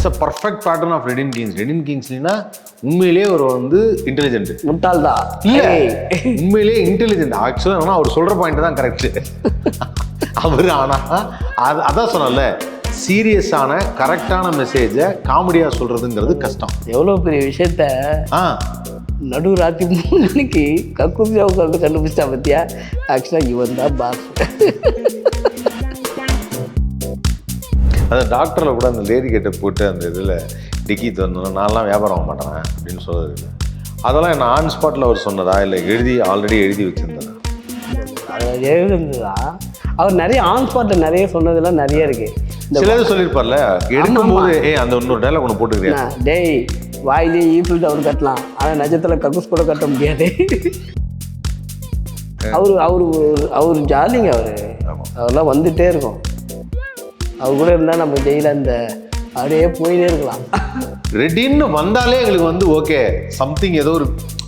It's a perfect pattern of ரெடின் கிங்ஸ். ரெடின் கிங்ஸ்னா உண்மையிலேயே ஒரு வந்து இன்டெலிஜென்ட். முட்டாள் தான் இல்லை, உண்மையிலேயே இன்டெலிஜென்ட். ஆக்சுவலாக என்னன்னா அவர் சொல்கிற பாயிண்ட் தான் கரெக்டு. அவர் ஆனால் அதான் சொன்னல, சீரியஸான கரெக்டான மெசேஜை காமெடியாக சொல்கிறதுங்கிறது கஷ்டம். எவ்வளோ பெரிய விஷயத்த நடு ராத்திரி 3 மணிக்கு கக்கூசியாக உட்காந்து கண்டுபிடிச்சா பத்தியா. ஆக்சுவலாக இவன் தான் பாஸ். அந்த டாக்டரில் கூட அந்த லேடி கிட்ட போட்டு அந்த இதில் டிக்கி தரணும், நான்லாம் வியாபாரம் ஆக மாட்டேன் அப்படின்னு சொல்கிறது இல்லை. அதெல்லாம் என்ன ஆன் ஸ்பாட்டில் அவர் சொன்னதா இல்லை ஆல்ரெடி எழுதி வச்சுருந்ததா? அது எழுதுந்ததா? அவர் நிறைய ஆன் ஸ்பாட்டில் நிறைய சொன்னதெல்லாம் நிறைய இருக்கு. சிலது சொல்லியிருப்பார்ல, எடுக்கும்போது அந்த இன்னொரு டைலாக் ஒன்று போட்டுக்கிறேன், டேய் வாயிலே ஈஃபில் டவர் கட்டலாம், ஆனால் நிஜத்தில் கக்கூஸ் கூட கட்ட முடியாது. அவர் ஜாலிங்க. அவரெல்லாம் வந்துட்டே இருக்கும். அவர் கூட இருந்தால் நம்ம ஜெயில அந்த அப்படியே போயிட்டே இருக்கலாம். ரெடின்னு வந்தாலே எங்களுக்கு வந்து ஓகே, சம்திங் ஏதோ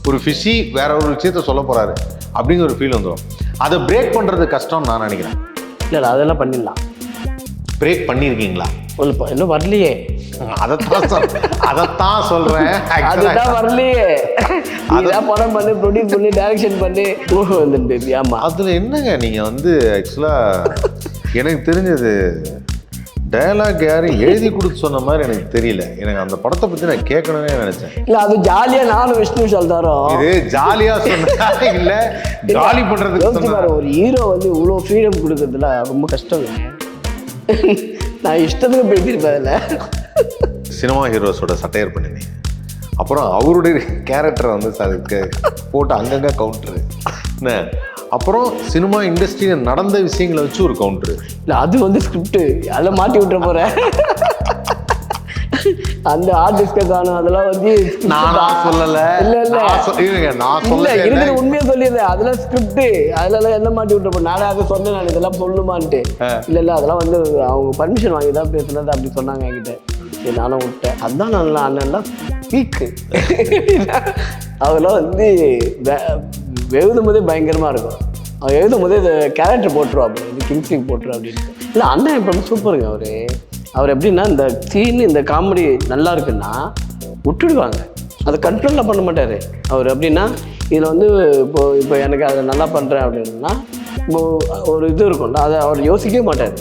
ஒரு ஃபிஷி வேற ஒரு விஷயத்த சொல்ல போறாரு அப்படிங்கிற ஒரு ஃபீல் வந்துடும். அதை பிரேக் பண்ணுறது கஷ்டம்னு நான் நினைக்கிறேன். இல்லை அதெல்லாம் பண்ணிடலாம். பிரேக் பண்ணியிருக்கீங்களா? இன்னும் வரலையே. அதைத்தான் சொல்றேன். அதுதான் வரலையே. அதான் படம் பண்ணி ப்ரொடியூஸ் பண்ணி டைரக்ஷன் பண்ணி வந்துட்டு. ஆமா, அதுல என்னங்க நீங்க வந்து ஆக்சுவலா எனக்கு தெரிஞ்சது டயலாக் யாரும் எழுதி கொடுத்து சொன்ன மாதிரி எனக்கு தெரியல. எனக்கு அந்த படத்தை பத்தி நான் கேட்கணும்னே நினைச்சேன். இல்ல அது ஜாலியா நானும் விஷ்ணு விஷால் தரோம். இது ஜாலியா சொன்னா இல்ல, ஜாலி பண்றதுக்கு ஒரு ஹீரோ வந்து இவ்வளோ ஃப்ரீடம் கொடுக்கறதுல ரொம்ப கஷ்டம். நான் இஷ்டத்துக்கு பேசியிருப்பேன். இல்லை சினிமா ஹீரோஸோட சட்டையர் பண்ணினீங்க, அப்புறம் அவருடைய கேரக்டரை வந்து போட்டு அங்கங்கே கவுண்டரு என்ன, அப்புறம் சினிமா இண்டஸ்ட்ரியில் நடந்த விஷயங்களை வச்சு ஒரு கவுண்டரு. இல்லை அது வந்து ஸ்கிரிப்ட், அதில் மாட்டி விட்டுற போகிறேன். அந்த ஆர்டிஸ்டை காணும் அதெல்லாம் வந்து நான் சொல்லலை. இல்லை இல்லை நான் சொல்ல இருக்கிற உண்மையாக சொல்லிடுறேன். அதெல்லாம் ஸ்கிரிப்ட், அதெல்லாம் என்ன மாட்டி விட்டுற போறேன். நானே அதை சொன்னேன், நான் இதெல்லாம் சொல்லுமான்ட்டு. இல்லை இல்லை அதெல்லாம் வந்து அவங்க பர்மிஷன் வாங்கி தான் பேசுனது அப்படி சொன்னாங்க என்கிட்ட. சரி நானும் விட்டேன். அதுதான் நல்லா அண்ணன்லாம் பீக்கு. அதெல்லாம் வந்து எழுதும் போதே பயங்கரமாக இருக்கும். அவர் எழுதும் போதே இந்த கேரக்டர் போட்டுருவா, அப்படி கிங்ஸ்லிங் போட்டுருவா அப்படின்னு. இல்லை அண்ணன் இப்போ சூப்பருங்க. அவர் எப்படின்னா இந்த சீன் இந்த காமெடி நல்லா இருக்குன்னா விட்டுடுவாங்க, அதை கண்ட்ரோலில் பண்ண மாட்டார் அவர். எப்படின்னா இதில் வந்து இப்போ எனக்கு அதை நல்லா பண்ணுறேன் அப்படின்னா இப்போ ஒரு இது இருக்கும்ல, அதை அவர் யோசிக்கவே மாட்டார்.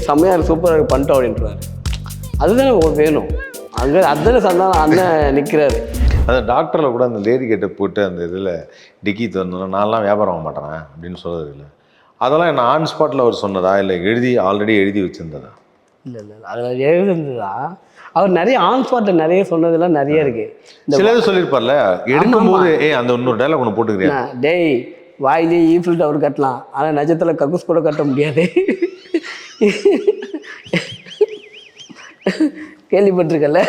செம்மையாக சூப்பராக பண்ணிட்டோம் அப்படின்றார். அதுதானே வேணும் அங்கே. அதுதானே சந்தானம் அண்ணன் நிற்கிறாரு. அந்த டாக்டரில் கூட அந்த லேடி கிட்ட போட்டு அந்த இதில் டிக்கி தரணும், நான்லாம் வியாபாரம் ஆக மாட்டேன் அப்படின்னு சொல்கிறது இல்லை. அதெல்லாம் என்ன ஆன் ஸ்பாட்டில் அவர் சொன்னதா இல்லை ஆல்ரெடி எழுதி வச்சுருந்ததா? இல்லை இல்லை அதில் எழுதுந்ததா? அவர் நிறைய ஆன் ஸ்பாட்டில் நிறைய சொன்னதெல்லாம் நிறைய இருக்கு. சிலது சொல்லியிருப்பார்ல, எடுக்கும்போது அந்த இன்னொரு டைலாக் ஒன்று போட்டுக்கிறேன், டேய் வாயிலே ஈஃபில் டவர் கட்டலாம், ஆனால் நிஜத்தில் கக்கூஸ் கூட கட்ட முடியாது. கேள்விப்பட்டிருக்கல?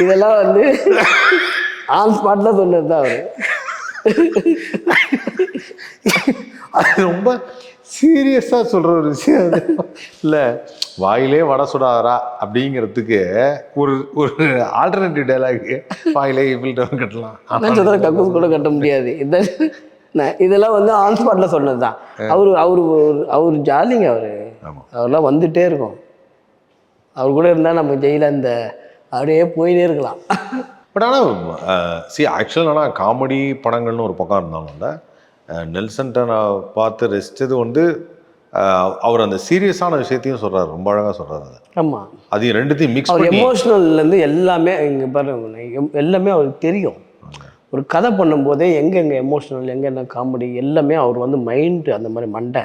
இதெல்லாம் வந்து ஆன் ஸ்பாட்டில் சொன்னது தான் அவர். அது ரொம்ப சீரியஸாக சொல்கிற ஒரு விஷயம் அது இல்லை. வாயிலே வடை சுடாதரா அப்படிங்கிறதுக்கு ஒரு ஆல்டர்னேட்டிவ் டைலாக், வாயிலே ஃபில்டர் கட்டலாம், ஆனால் கக்கூஸ் கூட கட்ட முடியாது. இதெல்லாம் வந்து ஆன் ஸ்பாட்டில் சொன்னது தான். அவர் ஜாலிங்க. அவரெல்லாம் வந்துட்டே இருக்கும். அவர் கூட இருந்தால் நம்ம ஜெயில அந்த அப்படியே போயிட்டே இருக்கலாம். பட் ஆனால் ஆக்சுவலாக ஆனால் காமெடி படங்கள்னு ஒரு பக்கம் இருந்தாலும் இல்லை, நெல்சன்ட்ட நான் பார்த்து ரசித்தது வந்து அவர் அந்த சீரியஸான விஷயத்தையும் சொல்கிறார், ரொம்ப அழகாக சொல்கிறார். அது ஆமாம், அதையும் ரெண்டுத்தையும் மிக்ஸ் பண்ணி எமோஷ்னல்லேருந்து எல்லாமே இங்கே பாருங்க, எல்லாமே அவருக்கு தெரியும். ஒரு கதை பண்ணும்போதே எங்கெங்கே எமோஷ்னல் எங்கென்ன காமெடி எல்லாமே அவர் வந்து மைண்டு அந்த மாதிரி மண்டை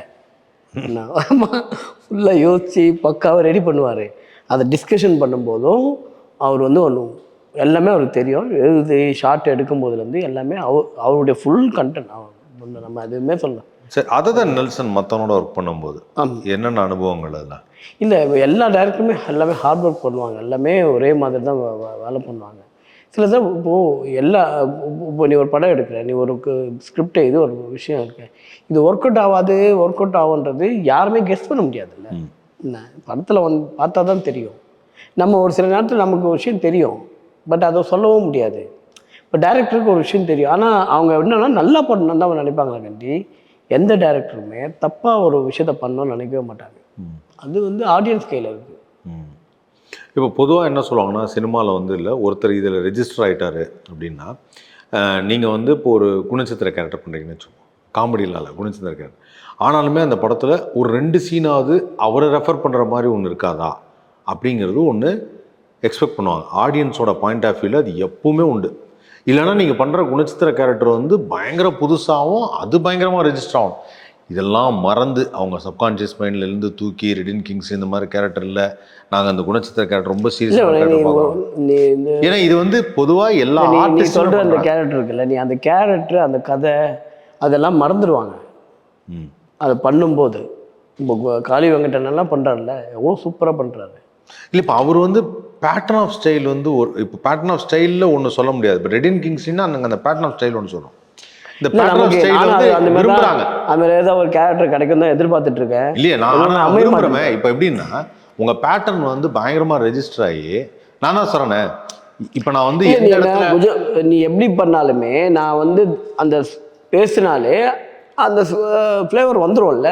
ஃபுல்லாக யோசித்து பக்காவாக ரெடி பண்ணுவார். அதை டிஸ்கஷன் பண்ணும்போதும் அவர் வந்து ஒன்று எல்லாமே அவருக்கு தெரியும். எழுதி ஷார்ட் எடுக்கும் போதுலேருந்து எல்லாமே அவருடைய ஃபுல் கண்டென்ட் நம்ம எதுவுமே சொல்லலாம். சரி, அதை தான் நெல்சன் மற்றவனோட ஒர்க் பண்ணும்போது என்னென்ன அனுபவங்கள் அதெல்லாம்? இல்லை எல்லா டேரக்டருமே எல்லாமே ஹார்ட் ஒர்க் பண்ணுவாங்க, எல்லாமே ஒரே மாதிரி தான் வேலை பண்ணுவாங்க. சில தான் இப்போ நீ ஒரு படம் எடுக்கிற, நீ ஒரு ஸ்கிரிப்ட் இது ஒரு விஷயம் இருக்கு, இது ஒர்க் அவுட் ஆகுன்றது யாருமே கெஸ் பண்ண முடியாதுல்ல. என்ன படத்தில் பார்த்தா தான் தெரியும். நம்ம ஒரு சில நேரத்தில் நமக்கு ஒரு விஷயம் தெரியும், பட் அதை சொல்லவும் முடியாது. இப்போ டைரக்டருக்கு ஒரு விஷயம் தெரியும், ஆனால் அவங்க என்னன்னா நல்லா பண்ணணும் தான் நினைப்பாங்களே கண்டி. எந்த டைரக்டருமே தப்பாக ஒரு விஷயத்த பண்ணணும்னு நினைக்கவே மாட்டாங்க. அது வந்து ஆடியன்ஸ் கையில் இருக்குது. இப்போ பொதுவாக என்ன சொல்லுவாங்கன்னா சினிமாவில் வந்து இல்லை ஒருத்தர் இதில் ரெஜிஸ்டர் ஆகிட்டாரு அப்படின்னா நீங்கள் வந்து இப்போ ஒரு குணச்சித்திர கேரக்டர் பண்ணுறீங்கன்னு வச்சுக்கோங்க, காமெடியில் இல்லை குணச்சித்திர கேரக்டர், ஆனாலுமே அந்த படத்தில் ஒரு 2 சீனாவது அவரை ரெஃபர் பண்ணுற மாதிரி ஒன்று இருக்காதா அப்படிங்கிறது ஒன்று எக்ஸ்பெக்ட் பண்ணுவாங்க. ஆடியன்ஸோட பாயிண்ட் ஆஃப் வியூவில் அது எப்பவுமே உண்டு. இல்லைனா நீங்கள் பண்ணுற குணச்சித்திர கேரக்டர் வந்து பயங்கர புதுசாகவும் அது பயங்கரமாக ரெஜிஸ்டர் ஆகும். இதெல்லாம் மறந்து அவங்க சப்கான்ஷியஸ் மைண்ட்லேருந்து தூக்கி ரெடின் கிங்ஸ் இந்த மாதிரி கேரக்டர் இல்லை, நாங்கள் அந்த குணச்சித்திர கேரக்டர் ரொம்ப சீரியஸாக, ஏன்னா இது வந்து பொதுவாக எல்லா ஆர்டிஸ்ட் சொல்கிற அந்த கேரக்டர் இருக்குல்ல, நீ அந்த கேரக்டர் அந்த கதை அதெல்லாம் மறந்துடுவாங்க அதை பண்ணும்போது. இப்போ காளி வெங்கடன் எல்லாம் பண்ணுறாருல, எவ்வளோ சூப்பராக பண்ணுறாரு. இல்லை இப்போ அவர் வந்து பேட்டர்ன் ஆஃப் ஸ்டைல் வந்து ஒரு இப்போ பேட்டர்ன் ஆஃப் ஸ்டைலில் ஒன்று சொல்ல முடியாது. இப்போ ரெடின் கிங்ஸ்னா அந்த பேட்டர்ன் ஆஃப் ஸ்டைல் ஒன்று சொல்லும். இந்த பேட்டர்ன் ஆஃப் ஸ்டைல் வந்து விரும்புறாங்க. அந்த மாதிரி ஏதாவது ஒரு கேரக்டர் கிடைக்கும் தான் எதிர்பார்த்துட்டு இருக்கேன். இல்லையா, நான் விரும்புகிறேன். இப்போ எப்படின்னா உங்கள் பேட்டர்ன் வந்து பயங்கரமாக ரெஜிஸ்டர் ஆகி, நான் தான் சொல்கிறேன், இப்போ நான் வந்து நீ எப்படி பண்ணாலுமே நான் வந்து அந்த பேசினாலே அந்த ஃப்ளேவர் வந்துரும்ல,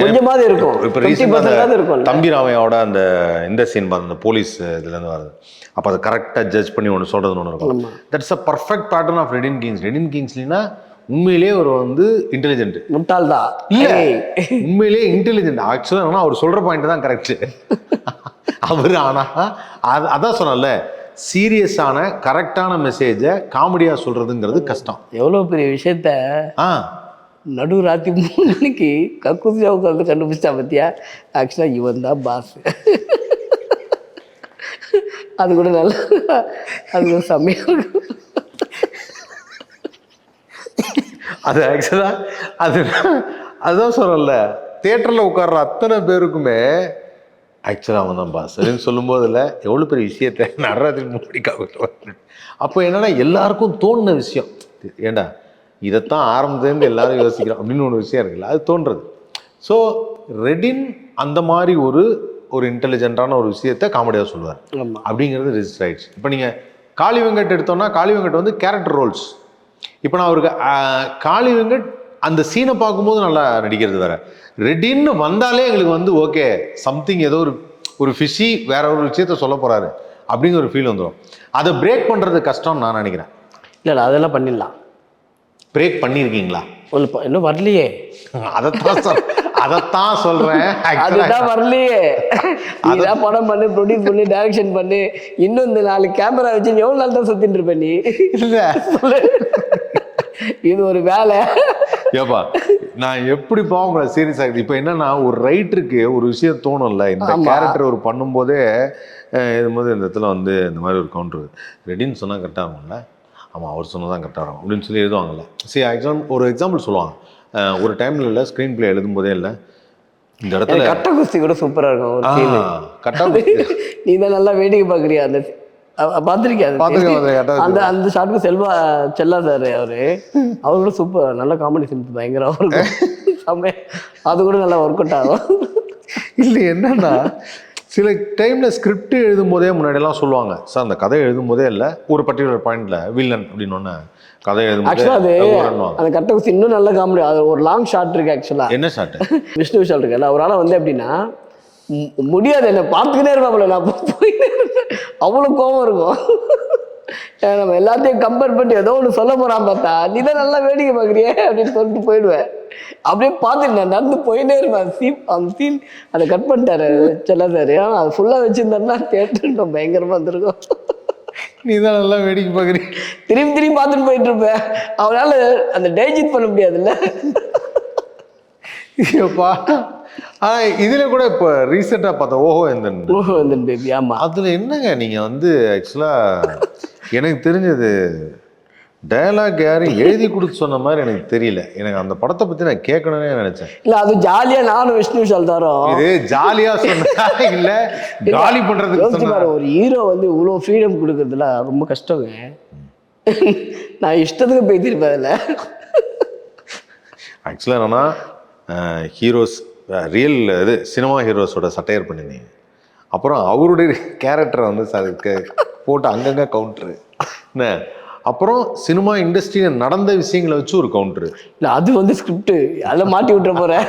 கொஞ்சமாவது இருக்கும். இப்போ ரீசெண்டாக இருக்கும் தம்பி ராமையோட அந்த இந்த சீன் பார்த்து அந்த போலீஸ் இதுலேருந்து வருது, அப்போ அதை கரெக்டாக ஜட்ஜ் பண்ணி ஒன்று சொல்கிறதுன்னு ஒன்று இருக்கும். That's a perfect pattern of ரெடின் கிங்ஸ். ரெடின் கிங்ஸ்லினா உண்மையிலே ஒரு வந்து இன்டெலிஜென்ட், முட்டாள் தான் இல்லை, உண்மையிலே இன்டெலிஜென்ட். ஆக்சுவலாக ஆனால் அவர் சொல்கிற பாயிண்ட் தான் கரெக்டு அவர். ஆனால் அதான் சொன்னல, சீரியஸான கரெக்டான மெசேஜை காமெடியாக சொல்கிறதுங்கிறது கஷ்டம். எவ்வளோ பெரிய விஷயத்த நடு ராத்திரி 3 மணிக்கு கக்கூசியாக உட்காந்து கண்டுபிடிச்சா பத்தியா. ஆக்சுவலாக இவன் தான் பாஸ். அது கூட நல்லா, அது ஒரு செம்மையாக இருக்கும். அது ஆக்சுவலாக அதுதான் சொல்லல, தியேட்டரில் உட்கார்ற அத்தனை பேருக்குமே ஆக்சுவலாக அவன் தான் பாஸ் அப்படின்னு சொல்லும்போது இல்லை எவ்வளோ பெரிய விஷயத்தை நடராத்திரி 3 மணிக்கு. அப்போ என்னன்னா எல்லாருக்கும் தோணுன விஷயம், ஏண்டா இதைத்தான் ஆரம்பத்துலேருந்து எல்லாரும் யோசிக்கிறோம் அப்படின்னு ஒரு விஷயம் இருக்குல்ல, அது தோன்றது. ஸோ ரெடின் அந்த மாதிரி ஒரு இன்டெலிஜென்ட்டான ஒரு விஷயத்தை காமெடியாக சொல்லுவார் அப்படிங்கிறது ரெஜிஸ்டர் ஆயிடுச்சு. இப்போ நீங்கள் காளி வெங்கட் எடுத்தோம்னா, காளி வெங்கட் வந்து கேரக்டர் ரோல்ஸ். இப்போ நான் அவருக்கு காளி வெங்கட் அந்த சீனை பார்க்கும்போது நல்லா நடிக்கிறது வேற. ரெடின்னு வந்தாலே எங்களுக்கு வந்து ஓகே சம்திங் ஏதோ ஒரு ஃபிஷி வேற ஒரு விஷயத்த சொல்ல போறாரு அப்படிங்கிற ஒரு ஃபீல் வந்துடும். அதை பிரேக் பண்ணுறது கஷ்டம்னு நான் நினைக்கிறேன். இல்லை அதெல்லாம் பண்ணிடலாம். பிரேக் பண்ணியிருக்கீங்களா? இன்னும் வரலையே. அதைத்தான் சொல்றேன், அதுதான் வரலையே. இதான் படம் பண்ணு, ப்ரொடியூஸ் பண்ணி, டைரக்ஷன் பண்ணி, இன்னும் இந்த 4 கேமரா வச்சு எவ்வளவு நாள் தான் சுத்திட்டு இருப்ப நீ? இல்ல இது ஒரு வேலை. ஏப்பா நான் எப்படி உங்களை சீரியஸ் ஆகுது. இப்போ என்னன்னா ஒரு ரைட்டருக்கு ஒரு விஷயம் தோணும்ல, இந்த கேரக்டர் ஒரு பண்ணும்போதே இதும்போது இந்த இடத்துல வந்து இந்த மாதிரி ஒரு கவுண்டர் ரெடின்னு சொன்னால் கரெக்டாக இருக்கும்ல, ஆமாம் அவர் சொன்னதான் கரெக்டாக இருக்கும் அப்படின்னு சொல்லி எழுதுவாங்கல்ல. சரி ஒரு எக்ஸாம்பிள் சொல்லுவாங்க. ஒரு டைமில் இல்லை ஸ்க்ரீன் பிளே எழுதும்போதே இல்லை இந்த இடத்துல கட்ட குஸ்தி கூட சூப்பராக இருக்கும். கட்ட நீ தான் நல்லா வேடிக்கை பார்க்குறியா? அந்த பார்த்துருக்கியா? அந்த அந்த ஷாட்டுக்கு செல்லா சார் அவர் கூட சூப்பர், நல்ல காமெடி சென்ஸ் பயங்கரமாக இருக்கும். அது கூட நல்லா ஒர்க் அவுட் ஆகும். இல்லை என்னன்னா சில டைமில் ஸ்கிரிப்ட் எழுதும் போதே முன்னாடியெல்லாம் சொல்லுவாங்க, சார் அந்த கதை எழுதும் போதே இல்லை ஒரு பர்டிகுலர் பாயிண்ட்ல வில்லன் அப்படின்னு ஒன்று கதை எழுதும். அந்த கட்ட குஸ்தி இன்னும் நல்ல காமெடி. அது ஒரு லாங் ஷாட் இருக்கு. ஆக்சுவலாக என்ன ஷாட்? விஷ்ணு விஷால் இருக்குல்ல, ஒரு ஆள் வந்து எப்படின்னா முடியாது என்ன பார்த்துக்கிட்டே இருப்பாப்புல, நான் போயிட்டே இருப்பேன், அவ்வளோ கோபம் இருக்கும். நம்ம எல்லாத்தையும் கம்பேர் பண்ணி ஏதோ ஒன்று சொல்ல போறான் பார்த்தா, நீ தான் நல்லா வேடிக்கை பார்க்குறியே அப்படின்னு சொல்லிட்டு போயிடுவேன். அப்படியே பார்த்துட்டு நான் நடந்து போயிட்டே இருப்பேன். அந்த சீன் அதை கட் பண்ணிட்டாரு செல்லா சார். அது ஃபுல்லாக வச்சுருந்தேன்னா தேட்டர் பயங்கரமாக இருந்திருக்கும். நீ தான் நல்லா வேடிக்கை பார்க்குறீ, திரும்பி பார்த்துட்டு போயிட்டு இருப்பேன். அவனால அந்த டைஜஸ்ட் பண்ண முடியாதுல்ல. இதுல கூட இப்போ ரீசெண்டாக பார்த்தா ஓஹோ எந்தன் பேபி. ஆமாம், அதில் என்னங்க நீங்கள் வந்து ஆக்சுவலாக எனக்கு தெரிஞ்சது டயலாக் யாரும் எழுதி கொடுத்து சொன்ன மாதிரி எனக்கு தெரியல. எனக்கு அந்த படத்தை பற்றி நான் கேட்கணும்னே நினைச்சேன். இல்லை அது ஜாலியாக நானும் விஷ்ணு விஷால் தரோம். இது ஜாலியாக சொன்னா இல்லை காலி பண்ணுறதுக்கு ஒரு ஹீரோ வந்து இவ்வளோ ஃப்ரீடம் கொடுக்குறதுல ரொம்ப கஷ்டங்க. நான் இஷ்டத்துக்கு பேசியிருப்பேன் அதில். ஆக்சுவலாக என்னன்னா ஹீரோஸ் ரியல் இது சினிமா ஹீரோஸோட சட்டையர் பண்ணிருந்தீங்க, அப்புறம் அவருடைய கேரக்டரை வந்து போட்டு அங்கங்கே கவுண்ட்ரு என்ன, அப்புறம் சினிமா இண்டஸ்ட்ரியில் நடந்த விஷயங்களை வச்சு ஒரு கவுண்ட்ரு. இல்லை அது வந்து ஸ்கிரிப்ட், அதில் மாட்டி விட்டுற போகிறேன்.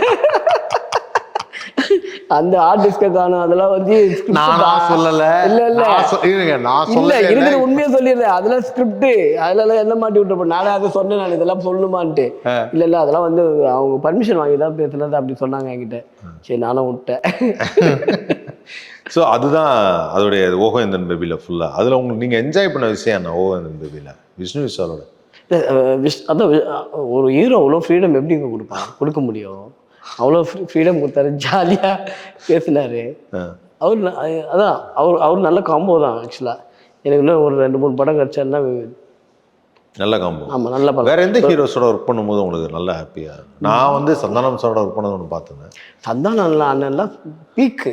அந்த ஆர்டிஸ்ட காணும் அதெல்லாம் வந்து நானா சொல்லல. இல்ல இல்ல இருங்க, நான் இல்ல சொல்லல. இருக்கிற உண்மையை சொல்லிடுறேன். அதெல்லாம் ஸ்கிரிப்ட் அதெல்லாம் என்ன மாட்டி விட்டுருப்போம். நானே அதை சொன்னேன், நான் இதெல்லாம் சொல்லணுமான்ட்டு. இல்ல இல்ல அதெல்லாம் வந்து அவங்க பர்மிஷன் வாங்கி தான் பேசுனது அப்படி சொன்னாங்க என்கிட்ட. சரி நானும் விட்டேன். ஸோ அதுதான் அதோடைய ஓகேந்திரன் பேபியில் ஃபுல்லாக. அதில் உங்களுக்கு நீங்கள் என்ஜாய் பண்ண விஷயம் என்ன ஓகேந்திரன் பேபியில் விஷ்ணு விஷாலோட? அதான் ஒரு ஹீரோ அவ்வளோ ஃப்ரீடம் எப்படி கொடுப்பான், கொடுக்க முடியும்? அவ்வளோ ஃப்ரீடம் கொடுத்தாரு, ஜாலியாக பேசினாரு அவர். அதான் அவர் நல்ல காம்போ தான் ஆக்சுவலாக. எனக்கு இன்னும் ஒரு 2-3 படம் கிடச்சாருன்னா நல்ல காம்போ. ஆமாம் நல்ல படம். வேற எந்த ஹீரோஸோட ஒர்க் பண்ணும்போது உங்களுக்கு நல்லா ஹாப்பியா? நான் வந்து சந்தானம் சாரோட ஒர்க் பண்ணது ஒன்று பார்த்துருந்தேன். சந்தானம் அண்ணன்லாம் பீக்கு.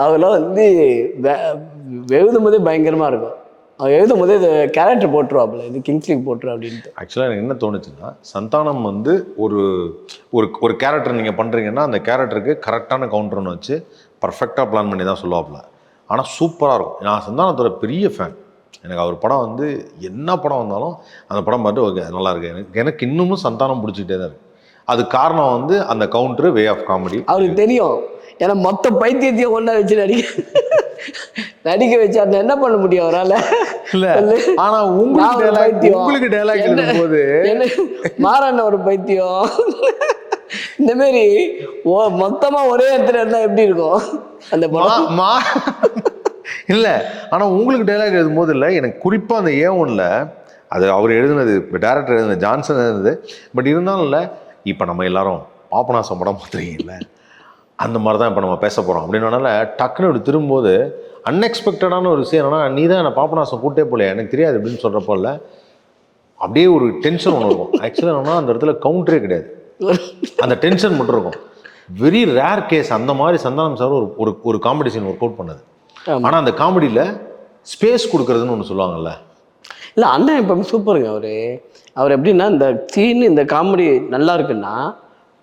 அவெல்லாம் வந்து எழுதும் போதே பயங்கரமாக இருக்கும். அவன் எழுதும் போதே இது கேரக்டர் போட்டுருவாப்புல, இது கிங்ஸ்லிங் போட்டுரு அப்படின்ட்டு. ஆக்சுவலாக எனக்கு என்ன தோணுச்சுன்னா, சந்தானம் வந்து ஒரு ஒரு ஒரு கேரக்டர் நீங்கள் பண்ணுறீங்கன்னா அந்த கேரக்டருக்கு கரெக்டான கவுண்டர்னு வச்சு பர்ஃபெக்டாக பிளான் பண்ணி தான் சொல்லுவாப்புல. ஆனால் சூப்பராக இருக்கும். நான் சந்தானத்தோட பெரிய ஃபேன். எனக்கு அவர் படம் வந்து என்ன படம் வந்தாலும் அந்த படம் பார்த்து ஓகே நல்லா இருக்கு. எனக்கு இன்னமும் சந்தானம் பிடிச்சிக்கிட்டே தான் இருக்கு. அது காரணம் வந்து அந்த கவுண்டரு, வே ஆஃப் காமெடி. அவருக்கு தெரியும். ஏன்னா மொத்த பைத்தியத்தையும் ஒன்றா வச்சு நடிக்க வச்சாருன்னு என்ன பண்ண முடியும் அவரால்? இல்ல ஆனா உங்களுக்கு டைலாக் எழுதும்போது மாறான ஒரு பைத்தியம் இந்த மாதிரி மொத்தமா ஒரே இடத்துல இருந்தா எப்படி இருக்கும் அந்த படம்? இல்ல ஆனா உங்களுக்கு டைலாக் எழுதும் போது இல்லை, எனக்கு குறிப்பா அந்த A1ல அது அவர் எழுதுனது, டைரக்டர் எழுதுனது, ஜான்சன் எழுதுனது. பட் இருந்தாலும் இல்லை, இப்போ நம்ம எல்லாரும் பாபநாசம் படம் பார்த்துருக்கீங்கல்ல, அந்த மாதிரி தான் இப்போ நம்ம பேச போகிறோம் அப்படின்னால டக்குன்னு இப்படி திரும்பும்போது அன்எக்ஸ்பெக்டடான ஒரு விஷயம் என்னன்னா, நீ தான் என்னை பாபநாசம் கூட்டே போலையா, எனக்கு தெரியாது அப்படின்னு சொல்கிறப்போ இல்லை அப்படியே ஒரு டென்ஷன் ஒன்று இருக்கும். ஆக்சுவலாக என்னன்னா அந்த இடத்துல கவுண்டரே கிடையாது, அந்த டென்ஷன் மட்டும் இருக்கும். வெரி ரேர் கேஸ் அந்த மாதிரி சந்தானம் சார் ஒரு காமெடி சீன் ஒர்க் அவுட் பண்ணது. ஆனால் அந்த காமெடியில் ஸ்பேஸ் கொடுக்குறதுன்னு ஒன்று சொல்லுவாங்கல்ல. இல்லை அண்ணன் இப்போ சூப்பருங்க. அவர் எப்படின்னா இந்த சீன் இந்த காமெடி நல்லா இருக்குன்னா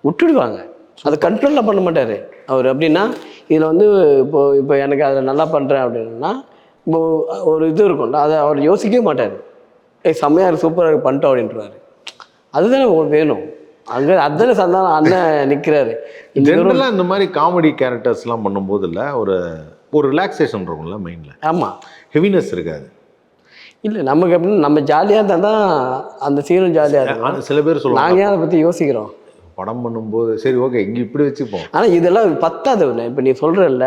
விட்டுடுவாங்க, அதை கண்ட்ரோலில் பண்ண மாட்டார் அவர். எப்படின்னா இதில் வந்து இப்போ எனக்கு அதில் நல்லா பண்ணுறேன் அப்படின்னா இப்போ ஒரு இது இருக்கும்ல, அதை அவர் யோசிக்கவே மாட்டார். செம்மையாக சூப்பராக பண்ணிட்டோம் அப்படின்றாரு. அதுதானே உங்களுக்கு வேணும். அங்கே அதுதானே சந்தானம் அண்ணன் நிற்கிறாரு. ஜென்ரலாக இந்த மாதிரி காமெடி கேரக்டர்ஸ்லாம் பண்ணும்போது இல்லை ஒரு ரிலாக்ஸேஷன் இருக்கும்ல மைண்டில். ஆமாம், ஹெவினஸ் இருக்காது. இல்லை நமக்கு எப்படின்னா நம்ம ஜாலியாக இருந்தால் தான் அந்த சீனும் ஜாலியாக இருக்கும். சில பேர் சொல்லுவாங்க நாங்கள் அதை பற்றி யோசிக்கிறோம் படம் பண்ணும்போது. சரி ஓகே இங்கே இப்படி வச்சுப்போம். ஆனால் இதெல்லாம் பத்தாது. இப்போ நீ சொல்கிறல்ல